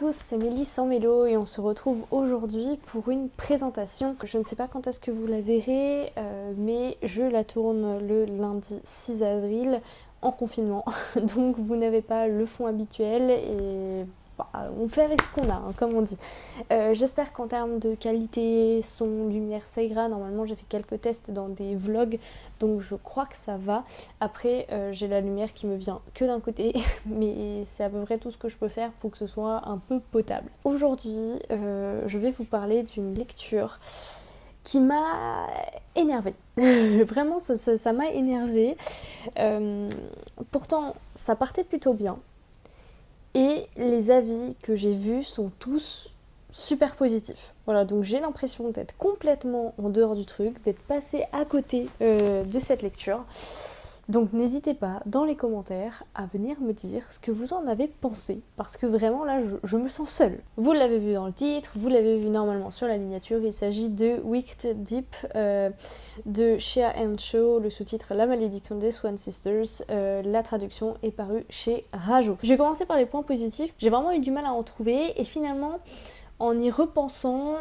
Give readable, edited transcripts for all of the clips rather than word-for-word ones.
tous, c'est Mélie sans Mélo et on se retrouve aujourd'hui pour une présentation. Je ne sais pas quand est-ce que vous la verrez, mais je la tourne le lundi 6 avril en confinement. Donc vous n'avez pas le fond habituel et on fait avec ce qu'on a, hein, comme on dit. J'espère qu'en termes de qualité, son, lumière, ça ira. Normalement, j'ai fait quelques tests dans des vlogs, donc je crois que ça va. Après, j'ai la lumière qui me vient que d'un côté, mais c'est à peu près tout ce que je peux faire pour que ce soit un peu potable. Aujourd'hui, je vais vous parler d'une lecture qui m'a énervée. Vraiment, ça m'a énervée. Pourtant, ça partait plutôt bien. Et les avis que j'ai vus sont tous super positifs. Voilà, donc j'ai l'impression d'être complètement en dehors du truc, d'être passée à côté de cette lecture. Donc n'hésitez pas dans les commentaires à venir me dire ce que vous en avez pensé, parce que vraiment là je me sens seule. Vous l'avez vu dans le titre, vous l'avez vu normalement sur la miniature, il s'agit de Wicked Deep de Shea and Shaw, le sous-titre La malédiction des Swan Sisters, la traduction est parue chez Rajo. Je vais commencer par les points positifs, j'ai vraiment eu du mal à en trouver et finalement en y repensant,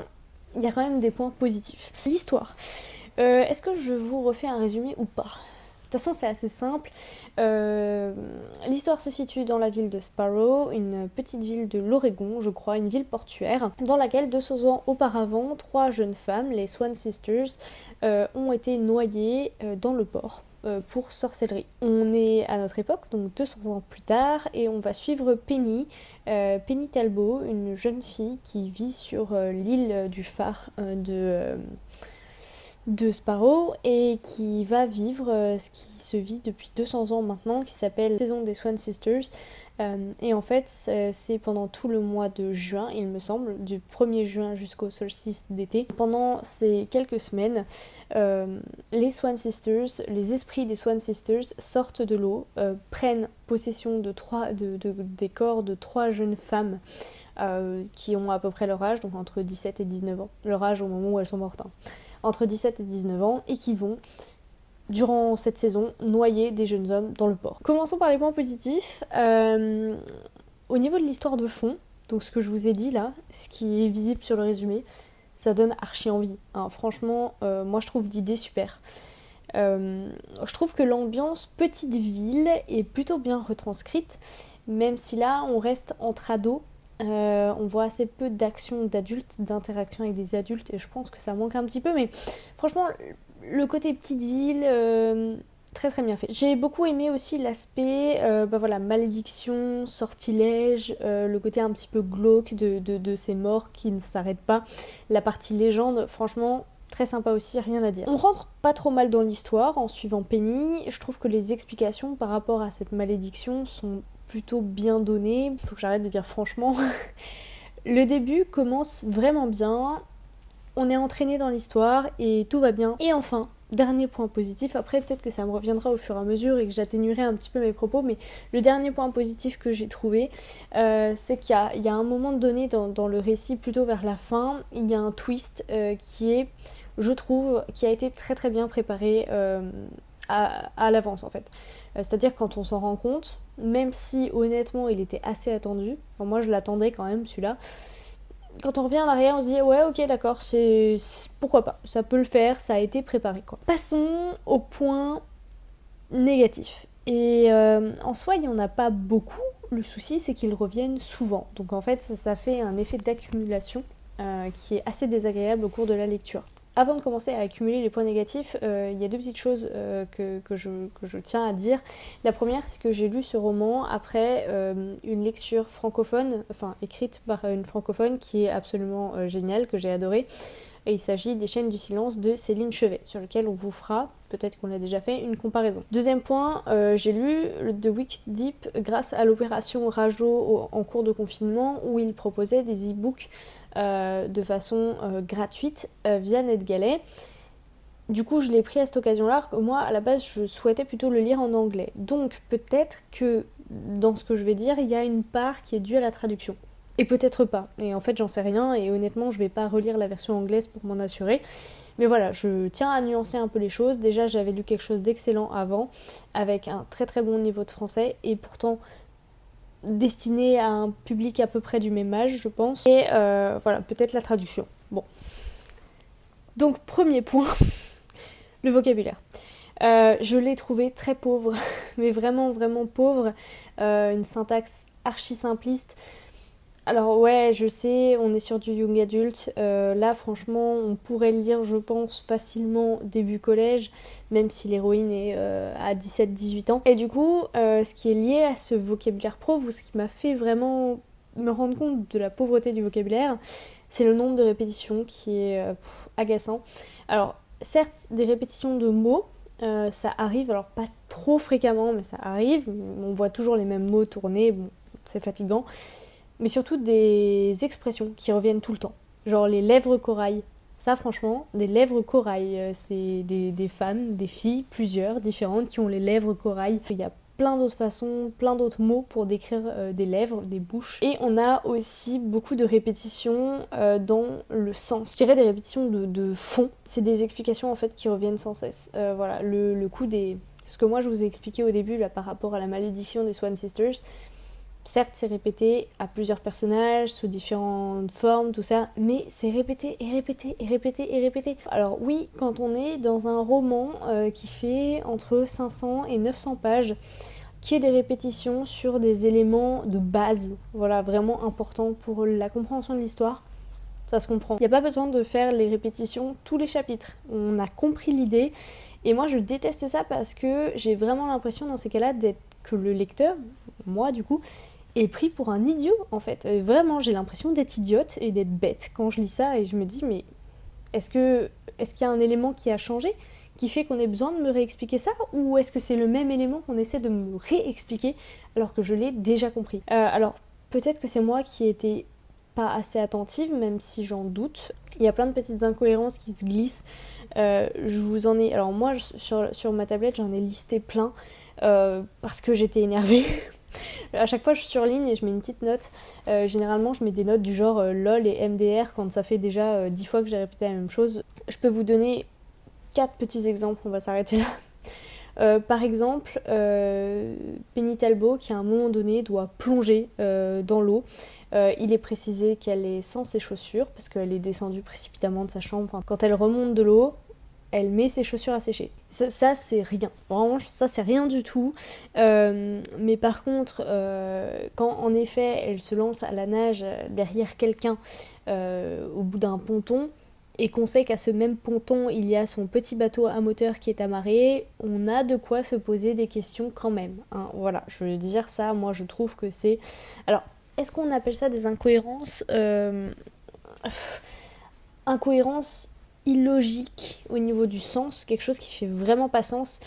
il y a quand même des points positifs. L'histoire, est-ce que je vous refais un résumé ou pas ? De toute façon, c'est assez simple. L'histoire se situe dans la ville de Sparrow, une petite ville de l'Oregon, je crois, une ville portuaire, dans laquelle 200 ans auparavant, 3 jeunes femmes, les Swan Sisters, ont été noyées dans le port pour sorcellerie. On est à notre époque, donc 200 ans plus tard, et on va suivre Penny, Penny Talbot, une jeune fille qui vit sur l'île du phare de Sparrow et qui va vivre ce qui se vit depuis 200 ans maintenant, qui s'appelle Saison des Swan Sisters. Et en fait, c'est pendant tout le mois de juin, il me semble, du 1er juin jusqu'au solstice d'été. Pendant ces quelques semaines, les Swan Sisters, les esprits des Swan Sisters sortent de l'eau, prennent possession des corps de 3 jeunes femmes qui ont à peu près leur âge, donc entre 17 et 19 ans. Leur âge au moment où elles sont mortes. Entre 17 et 19 ans, et qui vont, durant cette saison, noyer des jeunes hommes dans le port. Commençons par les points positifs. Au niveau de l'histoire de fond, donc ce que je vous ai dit là, ce qui est visible sur le résumé, ça donne archi envie. Franchement, moi je trouve l'idée super. Je trouve que l'ambiance petite ville est plutôt bien retranscrite, même si là on reste entre ados. On voit assez peu d'action d'adultes, d'interaction avec des adultes, et je pense que ça manque un petit peu, mais franchement le côté petite ville, très très bien fait. J'ai beaucoup aimé aussi l'aspect malédiction, sortilège, le côté un petit peu glauque de ces morts qui ne s'arrêtent pas, la partie légende, franchement très sympa aussi, rien à dire. On rentre pas trop mal dans l'histoire en suivant Penny. Je trouve que les explications par rapport à cette malédiction sont plutôt bien données. Faut que j'arrête de dire franchement. Le début commence vraiment bien. On est entraîné dans l'histoire et tout va bien. Et enfin, dernier point positif, après peut-être que ça me reviendra au fur et à mesure et que j'atténuerai un petit peu mes propos, mais le dernier point positif que j'ai trouvé, c'est qu'il y a un moment donné dans le récit, plutôt vers la fin, il y a un twist qui est, je trouve, qui a été très très bien préparé à l'avance en fait. C'est-à-dire quand on s'en rend compte, même si honnêtement il était assez attendu, moi je l'attendais quand même celui-là, quand on revient en arrière on se dit ouais ok d'accord, c'est pourquoi pas, ça peut le faire, ça a été préparé quoi. Passons au point négatif. Et en soi il n'y en a pas beaucoup, le souci c'est qu'ils reviennent souvent, donc en fait ça fait un effet d'accumulation qui est assez désagréable au cours de la lecture. Avant de commencer à accumuler les points négatifs, il y a 2 petites choses que je tiens à dire. La première, c'est que j'ai lu ce roman après une lecture francophone, enfin écrite par une francophone qui est absolument géniale, que j'ai adorée. Et il s'agit des Chaînes du silence de Céline Chevet, sur lequel on vous fera, peut-être qu'on l'a déjà fait, une comparaison. Deuxième point, j'ai lu The Wicked Deep grâce à l'opération Rajo en cours de confinement, où il proposait des e-books de façon gratuite via NetGalley. Du coup, je l'ai pris à cette occasion-là. Moi, à la base, je souhaitais plutôt le lire en anglais. Donc, peut-être que dans ce que je vais dire, il y a une part qui est due à la traduction. Et peut-être pas. Et en fait, j'en sais rien. Et honnêtement, je vais pas relire la version anglaise pour m'en assurer. Mais voilà, je tiens à nuancer un peu les choses. Déjà, j'avais lu quelque chose d'excellent avant, avec un très très bon niveau de français. Et pourtant, destiné à un public à peu près du même âge, je pense. Et voilà, peut-être la traduction. Bon. Donc, premier point, le vocabulaire. Je l'ai trouvé très pauvre, mais vraiment, vraiment pauvre. Une syntaxe archi simpliste. Alors ouais, je sais, on est sur du young adult. Là, franchement, on pourrait le lire, je pense, facilement début collège, même si l'héroïne est à 17-18 ans. Et du coup, ce qui est lié à ce vocabulaire pauvre, ou ce qui m'a fait vraiment me rendre compte de la pauvreté du vocabulaire, c'est le nombre de répétitions qui est agaçant. Alors, certes, des répétitions de mots, ça arrive, alors pas trop fréquemment, mais ça arrive. On voit toujours les mêmes mots tourner, bon, c'est fatigant. Mais surtout des expressions qui reviennent tout le temps. Genre les lèvres corail. Ça, franchement, des lèvres corail, c'est des femmes, des filles, plusieurs, différentes, qui ont les lèvres corail. Il y a plein d'autres façons, plein d'autres mots pour décrire des lèvres, des bouches. Et on a aussi beaucoup de répétitions dans le sens. Je dirais des répétitions de fond. C'est des explications en fait qui reviennent sans cesse. Voilà, le coup des... Ce que moi je vous ai expliqué au début là par rapport à la malédiction des Swan Sisters. Certes, c'est répété à plusieurs personnages, sous différentes formes, tout ça, mais c'est répété et répété et répété et répété. Alors oui, quand on est dans un roman qui fait entre 500 et 900 pages, qui est des répétitions sur des éléments de base, voilà, vraiment importants pour la compréhension de l'histoire, ça se comprend. Il n'y a pas besoin de faire les répétitions tous les chapitres. On a compris l'idée, et moi je déteste ça parce que j'ai vraiment l'impression dans ces cas-là que le lecteur, moi du coup, est pris pour un idiot en fait. Vraiment, j'ai l'impression d'être idiote et d'être bête quand je lis ça et je me dis mais est-ce qu'il y a un élément qui a changé qui fait qu'on ait besoin de me réexpliquer ça ou est-ce que c'est le même élément qu'on essaie de me réexpliquer alors que je l'ai déjà compris. Alors peut-être que c'est moi qui étais pas assez attentive même si j'en doute. Il y a plein de petites incohérences qui se glissent. Je vous en ai... Alors moi sur ma tablette j'en ai listé plein parce que j'étais énervée. À chaque fois je surligne et je mets une petite note. Généralement je mets des notes du genre LOL et MDR quand ça fait déjà 10 fois que j'ai répété la même chose. Je peux vous donner 4 petits exemples, on va s'arrêter là. Par exemple, Penny Talbot qui à un moment donné doit plonger dans l'eau. Il est précisé qu'elle est sans ses chaussures parce qu'elle est descendue précipitamment de sa chambre. Enfin, quand elle remonte de l'eau, elle met ses chaussures à sécher. Ça c'est rien. Vraiment, ça c'est rien du tout. Mais par contre, quand en effet elle se lance à la nage derrière quelqu'un au bout d'un ponton, et qu'on sait qu'à ce même ponton il y a son petit bateau à moteur qui est amarré, on a de quoi se poser des questions quand même. Hein. Voilà, je veux dire ça, moi je trouve que c'est... Alors, est-ce qu'on appelle ça des incohérences Incohérences illogique au niveau du sens, quelque chose qui fait vraiment pas sens.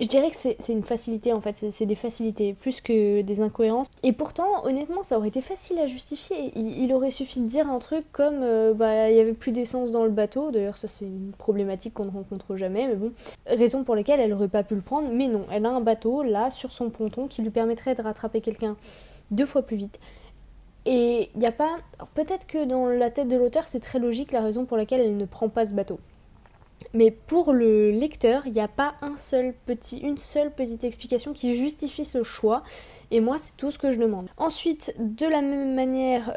Je dirais que c'est une facilité en fait, c'est des facilités plus que des incohérences. Et pourtant, honnêtement, ça aurait été facile à justifier. Il aurait suffi de dire un truc comme il y avait plus d'essence dans le bateau. D'ailleurs, ça c'est une problématique qu'on ne rencontre jamais, mais bon. Raison pour laquelle elle aurait pas pu le prendre, mais non, elle a un bateau là sur son ponton qui lui permettrait de rattraper quelqu'un 2 fois plus vite. Et il n'y a pas... Alors, peut-être que dans la tête de l'auteur, c'est très logique la raison pour laquelle elle ne prend pas ce bateau. Mais pour le lecteur, il n'y a pas une seule petite explication qui justifie ce choix. Et moi, c'est tout ce que je demande. Ensuite, de la même manière,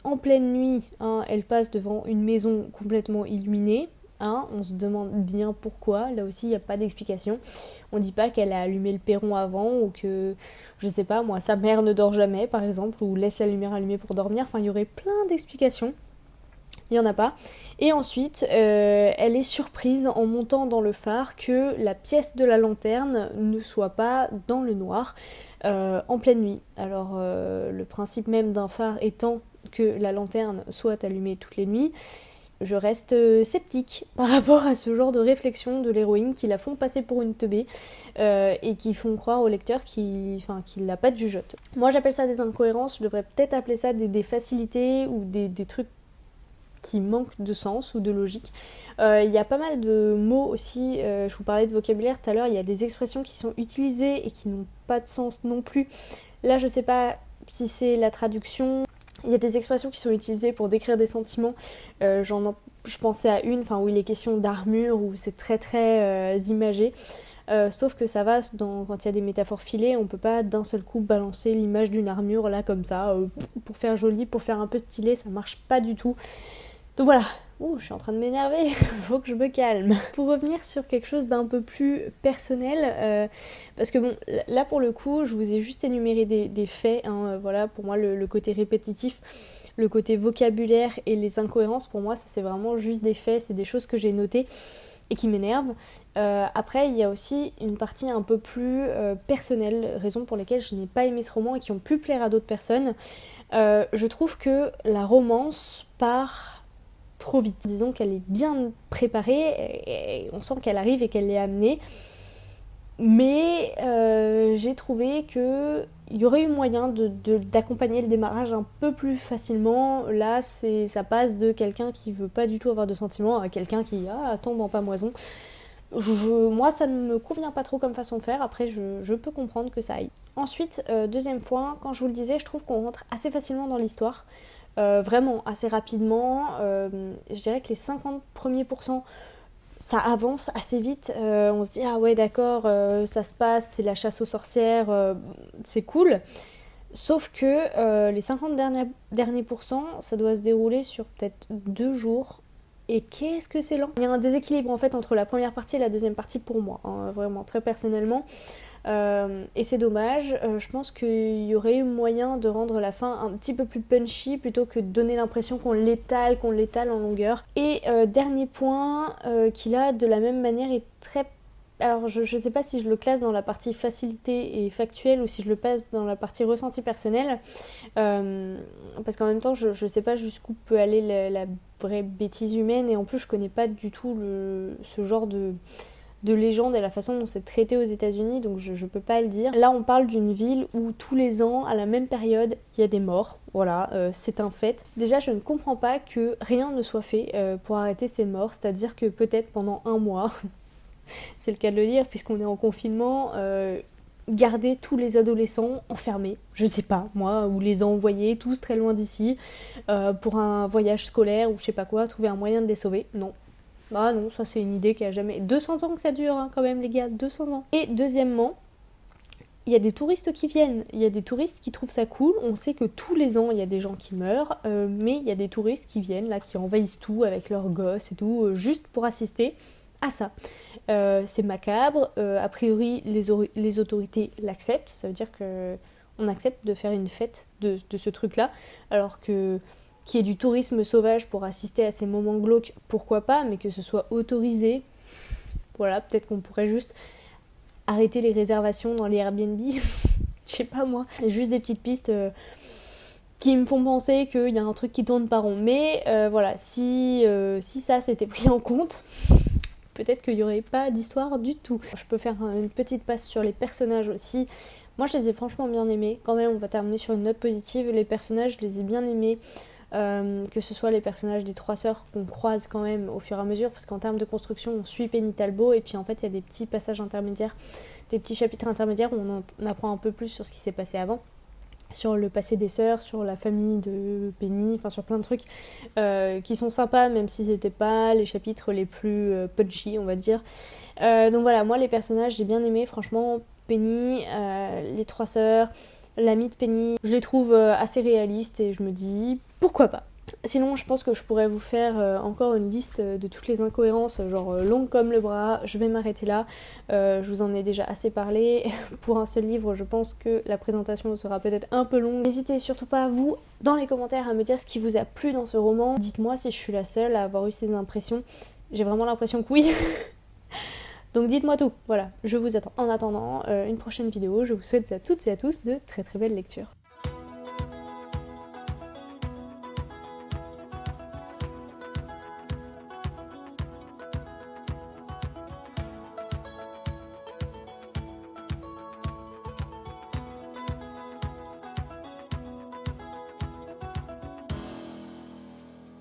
en pleine nuit, elle passe devant une maison complètement illuminée. On se demande bien pourquoi. Là aussi, il n'y a pas d'explication. On dit pas qu'elle a allumé le perron avant ou que, je sais pas moi, sa mère ne dort jamais par exemple ou laisse la lumière allumée pour dormir. Enfin, il y aurait plein d'explications. Il n'y en a pas. Et ensuite, elle est surprise en montant dans le phare que la pièce de la lanterne ne soit pas dans le noir en pleine nuit. Alors, le principe même d'un phare étant que la lanterne soit allumée toutes les nuits, je reste sceptique par rapport à ce genre de réflexion de l'héroïne qui la font passer pour une teubée et qui font croire au lecteur qu'il n'a pas de jugeote. Moi j'appelle ça des incohérences, je devrais peut-être appeler ça des facilités ou des trucs qui manquent de sens ou de logique. Il y a pas mal de mots aussi, je vous parlais de vocabulaire tout à l'heure, il y a des expressions qui sont utilisées et qui n'ont pas de sens non plus. Là je sais pas si c'est la traduction. Il y a des expressions qui sont utilisées pour décrire des sentiments. Je pensais à une où il est question d'armure, où c'est très très imagé. sauf que ça va quand il y a des métaphores filées, on peut pas d'un seul coup balancer l'image d'une armure là comme ça, pour faire joli, pour faire un peu stylé, ça marche pas du tout. Donc voilà, je suis en train de m'énerver, faut que je me calme. Pour revenir sur quelque chose d'un peu plus personnel, parce que bon, là pour le coup, je vous ai juste énuméré des faits, hein, voilà, pour moi le côté répétitif, le côté vocabulaire et les incohérences, pour moi ça c'est vraiment juste des faits, c'est des choses que j'ai notées et qui m'énervent. Après, il y a aussi une partie un peu plus personnelle, raison pour lesquelles je n'ai pas aimé ce roman et qui ont pu plaire à d'autres personnes. Je trouve que la romance part trop vite. Disons qu'elle est bien préparée et on sent qu'elle arrive et qu'elle est amenée. Mais j'ai trouvé qu'il y aurait eu moyen d'accompagner le démarrage un peu plus facilement. Là, ça passe de quelqu'un qui veut pas du tout avoir de sentiments à quelqu'un qui tombe en pamoison. Moi, ça ne me convient pas trop comme façon de faire. Après, je peux comprendre que ça aille. Ensuite, deuxième point, quand je vous le disais, je trouve qu'on rentre assez facilement dans l'histoire. Vraiment, assez rapidement. Je dirais que les 50 premiers pourcents, ça avance assez vite. On se dit, ah ouais, d'accord, ça se passe, c'est la chasse aux sorcières, c'est cool. Sauf que les 50 derniers pourcents, ça doit se dérouler sur peut-être 2 jours. Et qu'est-ce que c'est lent. Il y a un déséquilibre en fait entre la première partie et la deuxième partie pour moi, hein, vraiment très personnellement. Et c'est dommage, je pense qu'il y aurait eu moyen de rendre la fin un petit peu plus punchy plutôt que de donner l'impression qu'on l'étale en longueur. Et dernier point, qui là de la même manière est très... Alors je sais pas si je le classe dans la partie facilité et factuelle ou si je le passe dans la partie ressenti personnel, parce qu'en même temps je sais pas jusqu'où peut aller la vraie bêtise humaine, et en plus je connais pas du tout ce genre de légende et la façon dont c'est traité aux États-Unis, donc je peux pas le dire. Là on parle d'une ville où tous les ans à la même période il y a des morts, voilà, c'est un fait. Déjà je ne comprends pas que rien ne soit fait pour arrêter ces morts, c'est-à-dire que peut-être pendant un mois c'est le cas de le dire puisqu'on est en confinement, garder tous les adolescents enfermés, je sais pas moi, ou les envoyer tous très loin d'ici pour un voyage scolaire ou je sais pas quoi, trouver un moyen de les sauver. Non, ah non, ça c'est une idée qui a jamais... 200 ans que ça dure hein, quand même les gars, 200 ans. Et deuxièmement, il y a des touristes qui viennent, il y a des touristes qui trouvent ça cool, on sait que tous les ans il y a des gens qui meurent, mais il y a des touristes qui viennent là, qui envahissent tout avec leurs gosses et tout, juste pour assister à ça. C'est macabre, a priori les autorités l'acceptent, ça veut dire qu'on accepte de faire une fête de ce truc là, alors que qu'il y ait du tourisme sauvage pour assister à ces moments glauques, pourquoi pas, mais que ce soit autorisé, voilà, peut-être qu'on pourrait juste arrêter les réservations dans les Airbnb, je sais pas moi, juste des petites pistes qui me font penser qu'il y a un truc qui tourne pas rond, mais voilà, si ça s'était pris en compte, peut-être qu'il n'y aurait pas d'histoire du tout. Je peux faire une petite passe sur les personnages aussi. Moi je les ai franchement bien aimés. Quand même on va terminer sur une note positive. Les personnages je les ai bien aimés. Que ce soit les personnages des 3 sœurs qu'on croise quand même au fur et à mesure, parce qu'en termes de construction on suit Penny Talbot et puis en fait il y a des petits passages intermédiaires, des petits chapitres intermédiaires où on apprend un peu plus sur ce qui s'est passé avant, sur le passé des sœurs, sur la famille de Penny, enfin sur plein de trucs qui sont sympas même si c'était pas les chapitres les plus punchy on va dire. Donc voilà, moi les personnages j'ai bien aimé franchement. Penny, les 3 sœurs, l'amie de Penny, je les trouve assez réalistes et je me dis pourquoi pas. Sinon je pense que je pourrais vous faire encore une liste de toutes les incohérences, genre longue comme le bras. Je vais m'arrêter là, je vous en ai déjà assez parlé. Pour un seul livre je pense que la présentation sera peut-être un peu longue. N'hésitez surtout pas vous dans les commentaires à me dire ce qui vous a plu dans ce roman. Dites-moi si je suis la seule à avoir eu ces impressions. J'ai vraiment l'impression que oui. Donc dites-moi tout, voilà, je vous attends. En attendant une prochaine vidéo, je vous souhaite à toutes et à tous de très très belles lectures.